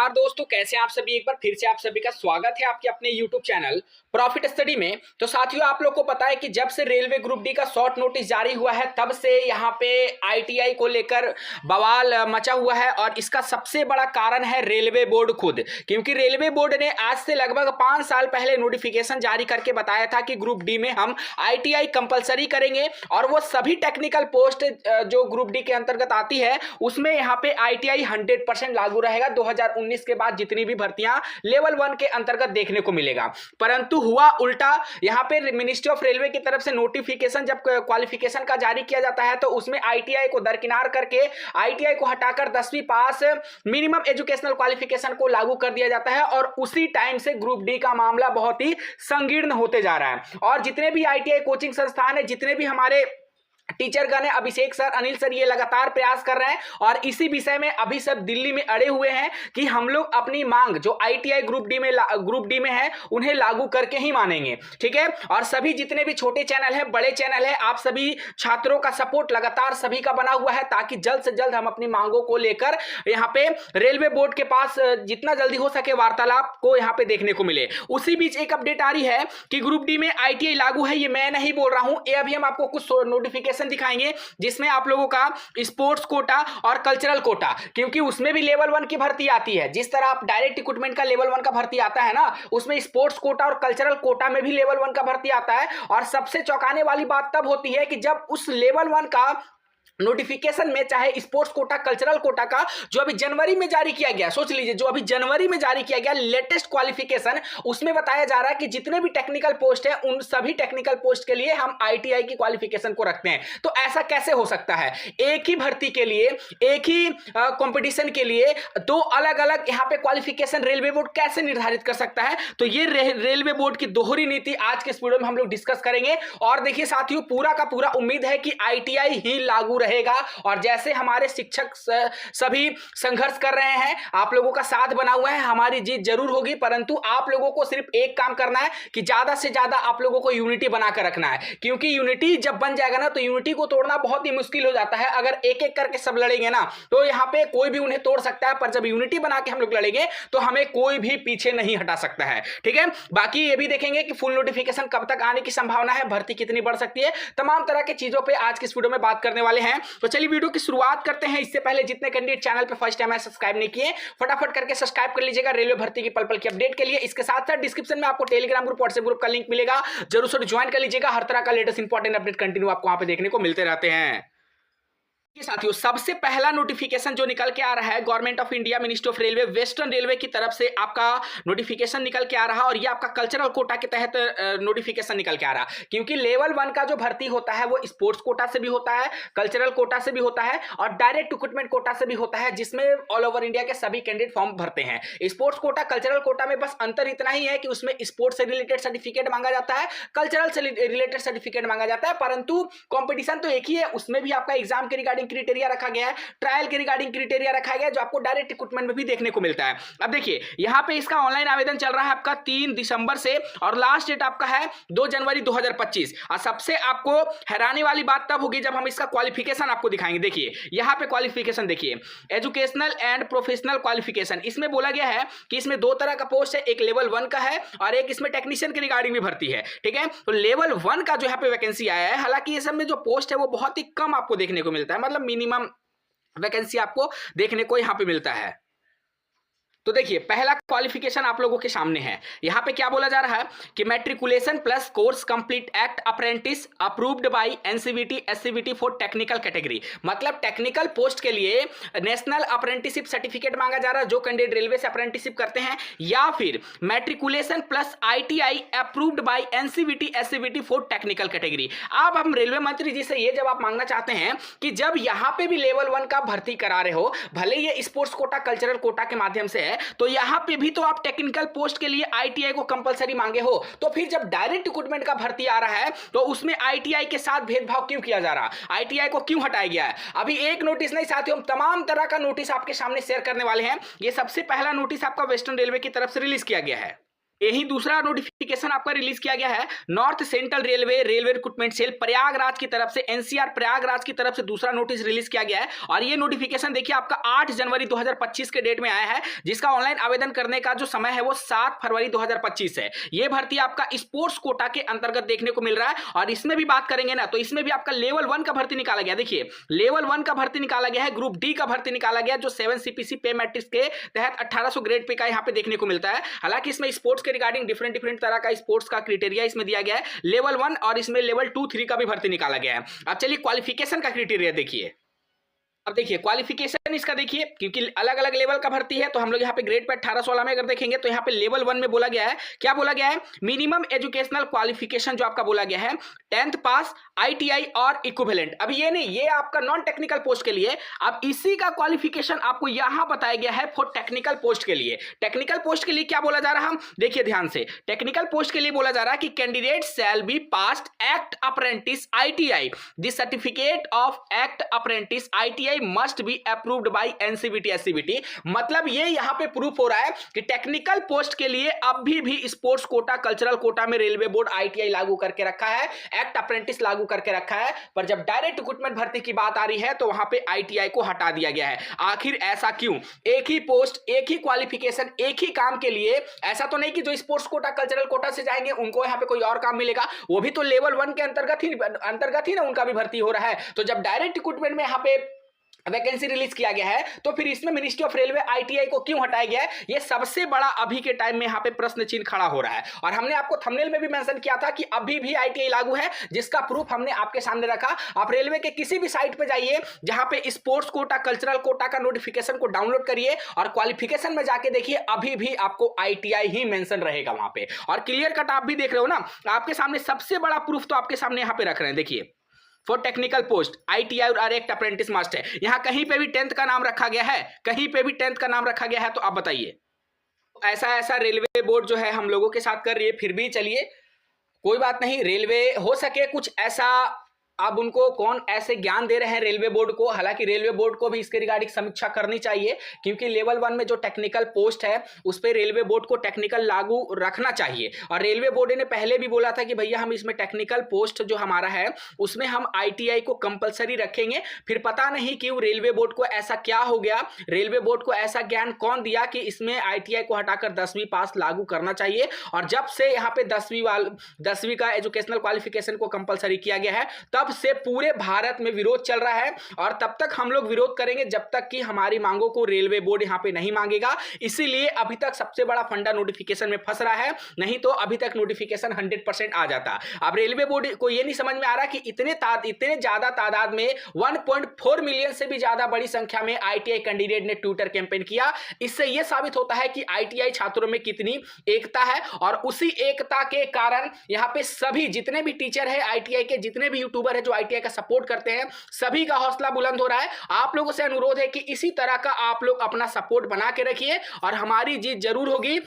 नमस्कार दोस्तों, कैसे हैं आप सभी। एक बार फिर से आप सभी का स्वागत है आपके अपने YouTube चैनल प्रॉफिट स्टडी में। तो साथियों, आप लोग को पता है कि जब से रेलवे ग्रुप डी का शॉर्ट नोटिस जारी हुआ है तब से यहाँ पे आईटीआई को लेकर बवाल मचा हुआ है। और इसका सबसे बड़ा कारण है रेलवे बोर्ड खुद, क्योंकि रेलवे बोर्ड ने आज से लगभग 5 साल पहले नोटिफिकेशन जारी करके बताया था कि ग्रुप डी में हम आईटीआई कंपलसरी करेंगे और वो सभी टेक्निकल पोस्ट जो ग्रुप डी के अंतर्गत आती है उसमें यहाँ पे आईटीआई 100% लागू रहेगा। 2019 के बाद जितनी भी भर्तियां लेवल 1 के अंतर्गत देखने को मिलेगा, परंतु हुआ उल्टा। यहां पे मिनिस्ट्री ऑफ रेलवे की तरफ से नोटिफिकेशन जब क्वालिफिकेशन का जारी किया जाता है तो उसमें आईटीआई को दरकिनार करके आईटीआई को हटाकर 10वीं पास मिनिमम एजुकेशनल क्वालिफिकेशन को लागू कर दिया जाता है। और उसी टाइम से ग्रुप डी का मामला बहुत ही संकीर्ण होते जा रहा है। और जितने भी आईटीआई कोचिंग संस्थान है, जितने भी हमारे टीचर गण है, अभिषेक सर, अनिल सर, ये लगातार प्रयास कर रहे हैं और इसी विषय में अभी सब दिल्ली में अड़े हुए हैं कि हम लोग अपनी मांग जो आईटीआई ग्रुप डी में है उन्हें लागू करके ही मानेंगे। ठीक है। और सभी जितने भी छोटे चैनल है, बड़े चैनल है, आप सभी छात्रों का सपोर्ट लगातार सभी का बना हुआ है ताकि जल्द से जल्द हम अपनी मांगों को लेकर यहाँ पे रेलवे बोर्ड के पास जितना जल्दी हो सके वार्तालाप को यहाँ पे देखने को मिले। उसी बीच एक अपडेट आ रही है कि ग्रुप डी में आईटीआई लागू है। ये मैं नहीं बोल रहा हूं, ये अभी हम आपको कुछ नोटिफिकेशन दिखाएंगे जिसमें आप लोगों का स्पोर्ट्स कोटा और कल्चरल कोटा, क्योंकि उसमें भी लेवल 1 की भर्ती आती है। जिस तरह आप डायरेक्ट रिक्रूटमेंट का लेवल 1 का भर्ती आता है ना, उसमें स्पोर्ट्स कोटा और कल्चरल कोटा में भी लेवल 1 का भर्ती आता है। और सबसे चौंकाने वाली बात तब होती है कि जब उस लेवल 1 का नोटिफिकेशन में, चाहे स्पोर्ट्स कोटा, कल्चरल कोटा का जो अभी जनवरी में जारी किया गया, सोच लीजिए, जो अभी जनवरी में जारी किया गया लेटेस्ट क्वालिफिकेशन, उसमें बताया जा रहा है कि जितने भी टेक्निकल पोस्ट है उन सभी टेक्निकल पोस्ट के लिए हम आईटीआई की क्वालिफिकेशन को रखते हैं। तो ऐसा कैसे हो सकता है? एक ही भर्ती के लिए, एक ही कंपटीशन के लिए दो अलग अलग यहाँ पे क्वालिफिकेशन रेलवे बोर्ड कैसे निर्धारित कर सकता है? तो ये रेलवे बोर्ड की दोहरी नीति आज के इस वीडियो में हम लोग डिस्कस करेंगे। और देखिए साथियों, पूरा का पूरा उम्मीद है कि आईटीआई ही लागू रहेगा। और जैसे हमारे शिक्षक सभी संघर्ष कर रहे हैं, आप लोगों का साथ बना हुआ है, हमारी जीत जरूर होगी। परंतु आप लोगों को सिर्फ एक काम करना है कि ज्यादा से ज्यादा आप लोगों को यूनिटी बनाकर रखना है, क्योंकि यूनिटी जब बन जाएगा ना तो यूनिटी को तोड़ना बहुत ही मुश्किल हो जाता है। अगर एक एक करके सब लड़ेंगे ना तो यहां पे कोई भी उन्हें तोड़ सकता है, पर जब यूनिटी बना के हम लोग लड़ेंगे तो हमें कोई भी पीछे नहीं हटा सकता है। ठीक है। बाकी ये भी देखेंगे कि फुल नोटिफिकेशन कब तक आने की संभावना है, भर्ती कितनी बढ़ सकती है, तमाम तरह की चीजों पर आज की इस वीडियो में बात करने वाले हैं। तो चलिए वीडियो की शुरुआत करते हैं। इससे पहले जितने कैंडिडेट चैनल पे फर्स्ट टाइम है सब्सक्राइब नहीं किए, फटाफट करके सब्सक्राइब कर लीजिएगा रेलवे भर्ती की पल पल की अपडेट के लिए। इसके साथ साथ डिस्क्रिप्शन में आपको टेलीग्राम ग्रुप, व्हाट्सएप ग्रुप का लिंक मिलेगा, जरूर से ज्वाइन कर लीजिएगा। हर तरह का लेटेस्ट इंपॉर्टेंट अपडेट कंटिन्यू आपको वहां पे देखने को मिलते रहते हैं। साथियों, सबसे पहला नोटिफिकेशन जो निकल के आ रहा है government of India, ministry of railway, western railway की तरफ से आपका नोटिफिकेशन निकल के आ रहा है। और ये आपका कल्चरल कोटा के तहत नोटिफिकेशन निकल के आ रहा है, क्योंकि लेवल 1 का जो भर्ती होता है वो स्पोर्ट्स कोटा से भी होता है, कल्चरल कोटा से भी होता है और डायरेक्ट रिक्रूटमेंट कोटा से भी होता है, जिसमें ऑल ओवर इंडिया के सभी कैंडिडेट फॉर्म भरते हैं। स्पोर्ट्स कोटा, कल्चरल कोटा में बस अंतर इतना ही है कि उसमें स्पोर्ट्स से रिलेटेड सर्टिफिकेट मांगा जाता है, कल्चरल से रिलेटेड सर्टिफिकेट मांगा जाता है, परंतु कॉम्पिटिशन तो एक ही है। उसमें भी आपका एग्जाम के रिगार्डिंग क्राइटेरिया रखा गया, ट्रायल के रिगार्डिंग क्राइटेरिया रखा गया, जो आपको डायरेक्ट रिक्रूटमेंट में भी देखने को मिलता है। अब देखिए यहां पे इसका ऑनलाइन आवेदन चल रहा है आपका 3 दिसंबर से और लास्ट डेट आपका है 2 जनवरी 2025। और सबसे आपको हैरानी वाली बात तब होगी जब हम इसका क्वालिफिकेशन आपको दिखाएंगे। देखिए यहां पे क्वालिफिकेशन देखिए, एजुकेशनल एंड प्रोफेशनल क्वालिफिकेशन। इसमें बोला गया है कि इसमें 2 तरह का पोस्ट है, एक लेवल 1 का है और एक इसमें टेक्नीशियन के रिगार्डिंग भी भर्ती है। ठीक है। तो लेवल 1 का जो यहाँ पे वैकेंसी आया है, हालांकि ये सब में जो पोस्ट है वो बहुत ही कम आपको देखने को मिलता है, मतलब मिनिमम वैकेंसी आपको देखने को यहां पे मिलता है। तो देखिए पहला क्वालिफिकेशन आप लोगों के सामने है। यहां पे क्या बोला जा रहा है कि matriculation plus course complete act apprentice approved by NCVT SCVT for technical category. मतलब टेक्निकल पोस्ट के लिए नेशनल अप्रेंटिसशिप सर्टिफिकेट मांगा जा रहा है जो कैंडिडेट रेलवे से अप्रेंटिसशिप करते हैं, या फिर matriculation plus ITI approved by NCVT SCVT for technical category. अब हम रेलवे मंत्री जी से ये जवाब मांगना चाहते हैं कि जब यहां पे भी लेवल 1 का भर्ती करा रहे हो, भले ये स्पोर्ट्स कोटा, कल्चरल कोटा के माध्यम से, तो यहां पे भी तो आप टेक्निकल पोस्ट के लिए आईटीआई को कंपलसरी मांगे हो, तो फिर जब डायरेक्ट रिक्रूटमेंट का भर्ती आ रहा है तो उसमें आईटीआई के साथ भेदभाव क्यों किया जा रहा है? आईटीआई को क्यों हटाया गया है? अभी एक नोटिस नहीं साथियों, हम तमाम तरह का नोटिस आपके सामने शेयर करने वाले हैं। ये सबसे पहला नोटिस आपका वेस्टर्न रेलवे की तरफ से रिलीज किया गया है। यही दूसरा नोटिफिकेशन आपका रिलीज किया गया है north central railway recruitment cell Prayagraj की तरफ से, एनसीआर प्रयागराज की तरफ से दूसरा नोटिस रिलीज किया गया है। और ये नोटिफिकेशन देखिए आपका 8 जनवरी 2025 के डेट में आया है, जिसका ऑनलाइन आवेदन करने का जो समय है वो 7 फरवरी 2025 है। ये भर्ती आपका स्पोर्ट्स कोटा के अंतर्गत देखने को मिल रहा है। और इसमें भी बात करेंगे ना तो इसमें भी आपका लेवल 1 का भर्ती निकाला गया। देखिए लेवल 1 का भर्ती निकाला गया है, ग्रुप डी का भर्ती निकाला गया जो 7 सीपीसी पे मैट्रिक्स के तहत 1800 ग्रेड पे का यहाँ पे देखने को मिलता है। हालांकि इसमें स्पोर्ट्स के रिगार्डिंग डिफरेंट तरह का स्पोर्ट्स का क्राइटेरिया इसमें दिया गया है, लेवल 1 और इसमें लेवल 2, 3 का भी भर्ती निकाला गया है। अब चलिए क्वालिफिकेशन का क्राइटेरिया देखिए। अब देखिए क्वालिफिकेशन इसका देखिए, क्योंकि अलग अलग लेवल का भर्ती है तो हम लोग यहाँ पे ग्रेड पे 1816 में अगर देखेंगे तो यहाँ पे लेवल 1 में बोला गया है, क्या बोला गया है, मिनिमम एजुकेशनल क्वालिफिकेशन जो आपका बोला गया है 10th पास, आईटीआई और इक्विवेलेंट। अब ये नहीं, ये आपका नॉन टेक्निकल पोस्ट के लिए। अब इसी का क्वालिफिकेशन आपको यहां बताया गया है फॉर टेक्निकल पोस्ट के लिए। टेक्निकल पोस्ट के लिए क्या बोला जा रहा है, देखिए ध्यान से, टेक्निकल पोस्ट के लिए बोला जा रहा है कि candidate shall be passed act apprentice ITI, the certificate of act apprentice ITI must be approved by NCBT SCVT. मतलब ये यहां पे प्रूफ हो रहा है कि टेक्निकल पोस्ट के लिए अभी भी स्पोर्ट्स कोटा, कल्चरल कोटा में रेलवे बोर्ड आईटीआई लागू करके रखा है, एक्ट अप्रेंटिस लागू करके रखा है, पर जब डायरेक्ट रिक्रूटमेंट भर्ती की बात आ रही है तो वहां पे आईटीआई को हटा दिया गया है। आखिर ऐसा क्यों? एक ही पोस्ट, एक ही क्वालिफिकेशन, एक ही काम के लिए। ऐसा तो नहीं कि जो स्पोर्ट्स कोटा, कल्चरल कोटा से जाएंगे उनको यहां पे कोई और काम मिलेगा, वो भी तो लेवल 1 के अंतर्गत ही ना उनका भी भर्ती हो रहा है। तो जब डायरेक्ट रिक्रूटमेंट में यहां पे वैकेंसी रिलीज किया गया है तो फिर इसमें मिनिस्ट्री ऑफ रेलवे आईटीआई को क्यों हटाया गया है? ये सबसे बड़ा अभी के टाइम में यहां पे प्रश्न चिन्ह खड़ा हो रहा है। और हमने आपको थंबनेल में भी मेंशन किया था कि अभी भी आईटीआई लागू है, जिसका प्रूफ हमने आपके सामने रखा। आप रेलवे के किसी भी साइट पे जाइए जहां पे स्पोर्ट्स कोटा, कल्चरल कोटा का नोटिफिकेशन को डाउनलोड करिए और क्वालिफिकेशन में जाके देखिए, अभी भी आपको आईटीआई ही मेंशन रहेगा वहां पे। और क्लियर कट आप भी देख रहे हो ना, आपके सामने सबसे बड़ा प्रूफ तो आपके सामने यहां पे रख रहे हैं। देखिए फॉर टेक्निकल पोस्ट आईटीआई और एक्ट अप्रेंटिस मस्ट है। यहां कहीं पे भी 10th का नाम रखा गया है, कहीं पे भी 10th का नाम रखा गया है, तो आप बताइए। ऐसा रेलवे बोर्ड जो है हम लोगों के साथ कर रही है, फिर भी चलिए कोई बात नहीं, रेलवे हो सके कुछ ऐसा, अब उनको कौन ऐसे ज्ञान दे रहे हैं रेलवे बोर्ड को। हालांकि रेलवे बोर्ड को भी इसके रिगार्डिंग समीक्षा करनी चाहिए, क्योंकि लेवल 1 में जो टेक्निकल पोस्ट है उस पर रेलवे बोर्ड को टेक्निकल लागू रखना चाहिए। और रेलवे बोर्ड ने पहले भी बोला था कि भैया हम इसमें टेक्निकल पोस्ट जो हमारा है उसमें हम आईटीआई को कंपलसरी रखेंगे। फिर पता नहीं क्यों रेलवे बोर्ड को ऐसा क्या हो गया, रेलवे बोर्ड को ऐसा ज्ञान कौन दिया कि इसमें आईटीआई को हटाकर 10वीं पास लागू करना चाहिए। और जब से यहाँ पे 10वीं का एजुकेशनल क्वालिफिकेशन को कंपलसरी किया गया है तब से पूरे भारत में विरोध चल रहा है। और तब तक हम लोग विरोध करेंगे जब तक कि हमारी मांगों को रेलवे बोर्ड यहां पे नहीं मांगेगा। इसीलिए अभी तक सबसे बड़ा फंडा नोटिफिकेशन में फंस रहा है, नहीं तो अभी तक नोटिफिकेशन 100% आ जाता। अब रेलवे बोर्ड को यह नहीं समझ में आ रहा कि इतने ज्यादा तादाद में 1.4 मिलियन से भी ज्यादा बड़ी संख्या में आईटीआई कैंडिडेट ने ट्विटर कैंपेन किया। इससे यह साबित होता है कि आईटीआई छात्रों में कितनी एकता है। और उसी एकता के कारण यहां पे सभी जितने भी टीचर है आईटीआई के, जितने भी यूट्यूबर है जो आईटीआई का सपोर्ट करते हैं, सभी का हौसला बुलंद हो रहा है। आप लोगों से अनुरोध है कि इसी तरह का आप लोग अपना सपोर्ट बना के रखिए और हमारी जीत जरूर होगी।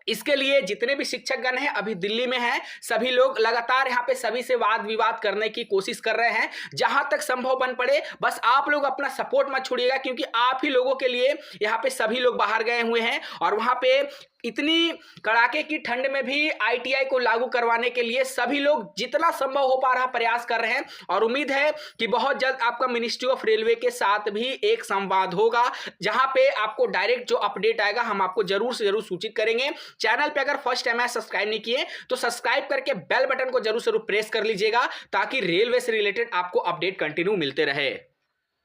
इसके लिए जितने भी शिक्षकगण हैं अभी दिल्ली में हैं, सभी लोग लगातार यहाँ पे सभी से वाद विवाद करने की कोशिश कर रहे हैं। जहां तक संभव बन पड़े बस आप लोग अपना सपोर्ट मत छोड़िएगा, क्योंकि आप ही लोगों के लिए यहाँ पे सभी लोग बाहर गए हुए हैं और वहां पे इतनी कड़ाके की ठंड में भी आईटीआई को लागू करवाने के लिए सभी लोग जितना संभव हो पा रहा प्रयास कर रहे हैं। और उम्मीद है कि बहुत जल्द आपका मिनिस्ट्री ऑफ रेलवे के साथ भी एक संवाद होगा, जहां पे आपको डायरेक्ट जो अपडेट आएगा हम आपको जरूर से जरूर सूचित करेंगे। चैनल पे अगर फर्स्ट टाइम है सब्सक्राइब नहीं किए तो सब्सक्राइब करके बेल बटन को जरूर से प्रेस कर लीजिएगा, ताकि रेलवे से रिलेटेड आपको अपडेट कंटिन्यू मिलते रहे।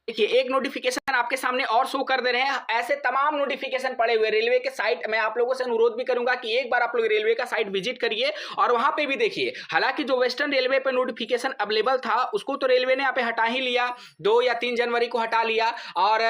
देखिए एक नोटिफिकेशन आपके सामने और शो कर दे रहे हैं, ऐसे तमाम नोटिफिकेशन पड़े हुए रेलवे के साइट। मैं आप लोगों से अनुरोध भी करूंगा कि एक बार आप लोग रेलवे का साइट विजिट करिए और वहां पे भी देखिए। हालांकि जो वेस्टर्न रेलवे पे नोटिफिकेशन अवेलेबल था उसको तो रेलवे ने यहाँ पे हटा ही लिया, 2 या 3 जनवरी को हटा लिया। और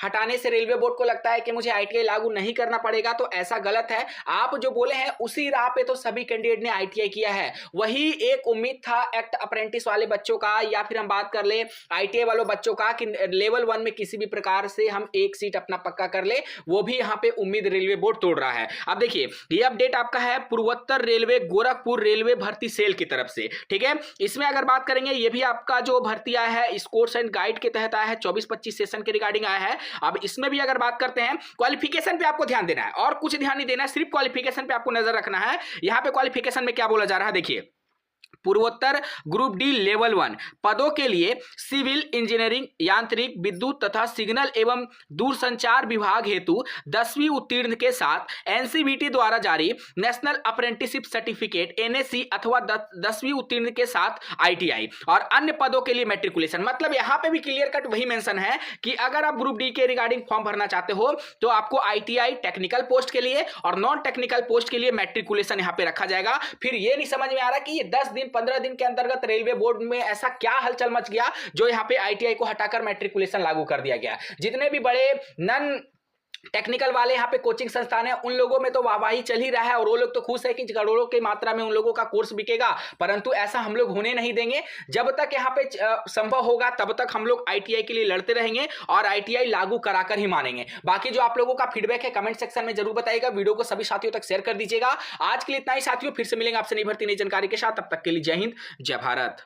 हटाने से रेलवे बोर्ड को लगता है कि मुझे आईटीआई लागू नहीं करना पड़ेगा, तो ऐसा गलत है। आप जो बोले हैं उसी राह पे तो सभी कैंडिडेट ने आईटीआई किया है। वही एक उम्मीद था एक्ट अप्रेंटिस वाले बच्चों का, या फिर हम बात कर ले आईटीआई वालों बच्चों का कि लेवल 1 में किसी भी प्रकार से हम एक सीट अपना पक्का कर ले, वो भी यहाँ पे उम्मीद रेलवे बोर्ड तोड़ रहा है। अब देखिए ये अपडेट आपका है पूर्वोत्तर रेलवे गोरखपुर रेलवे भर्ती सेल की तरफ से, ठीक है। इसमें अगर बात करेंगे, ये भी आपका जो भर्ती आया है इस कोर्स एंड गाइड के तहत आया है, 24-25 सेशन के रिगार्डिंग आया है। अब इसमें भी अगर बात करते हैं, क्वालिफिकेशन पे आपको ध्यान देना है और कुछ ध्यान नहीं देना है, सिर्फ क्वालिफिकेशन पे आपको नजर रखना है। यहां पे क्वालिफिकेशन में क्या बोला जा रहा है, देखिए पूर्वोत्तर ग्रुप डी लेवल 1 पदों के लिए सिविल इंजीनियरिंग, यांत्रिक, विद्युत तथा सिग्नल एवं दूरसंचार विभाग हेतु 10वीं उत्तीर्ण के साथ एनसीवीटी द्वारा जारी नेशनल अप्रेंटिसशिप सर्टिफिकेट एनएससी अथवा 10वीं उत्तीर्ण के साथ आईटीआई और अन्य पदों के लिए मैट्रिकुलेशन। मतलब यहां पे भी क्लियर कट वही मेंशन है कि अगर आप ग्रुप डी के रिगार्डिंग फॉर्म भरना चाहते हो तो आपको आईटीआई टेक्निकल पोस्ट के लिए और नॉन टेक्निकल पोस्ट के लिए मैट्रिकुलेशन यहां पे रखा जाएगा। फिर ये नहीं समझ में आ रहा कि ये 10 दिन 15 दिन के अंतर्गत रेलवे बोर्ड में ऐसा क्या हलचल मच गया जो यहां पे आईटीआई को हटाकर मैट्रिकुलेशन लागू कर दिया गया। जितने भी बड़े नन टेक्निकल वाले यहाँ पे कोचिंग संस्थान है उन लोगों में तो वाहवाही चल ही रहा है और वो लोग तो खुश है कि करोड़ों की मात्रा में उन लोगों का कोर्स बिकेगा, परंतु ऐसा हम लोग होने नहीं देंगे। जब तक यहाँ पे संभव होगा तब तक हम लोग आईटीआई के लिए लड़ते रहेंगे और आईटीआई लागू कराकर ही मानेंगे। बाकी जो आप लोगों का फीडबैक है कमेंट सेक्शन में जरूर बताइएगा, वीडियो को सभी साथियों तक शेयर कर दीजिएगा। आज के लिए इतना ही साथियों, फिर से मिलेंगे आपसे नई भर्ती नई जानकारी के साथ, तब तक के लिए जय हिंद जय भारत।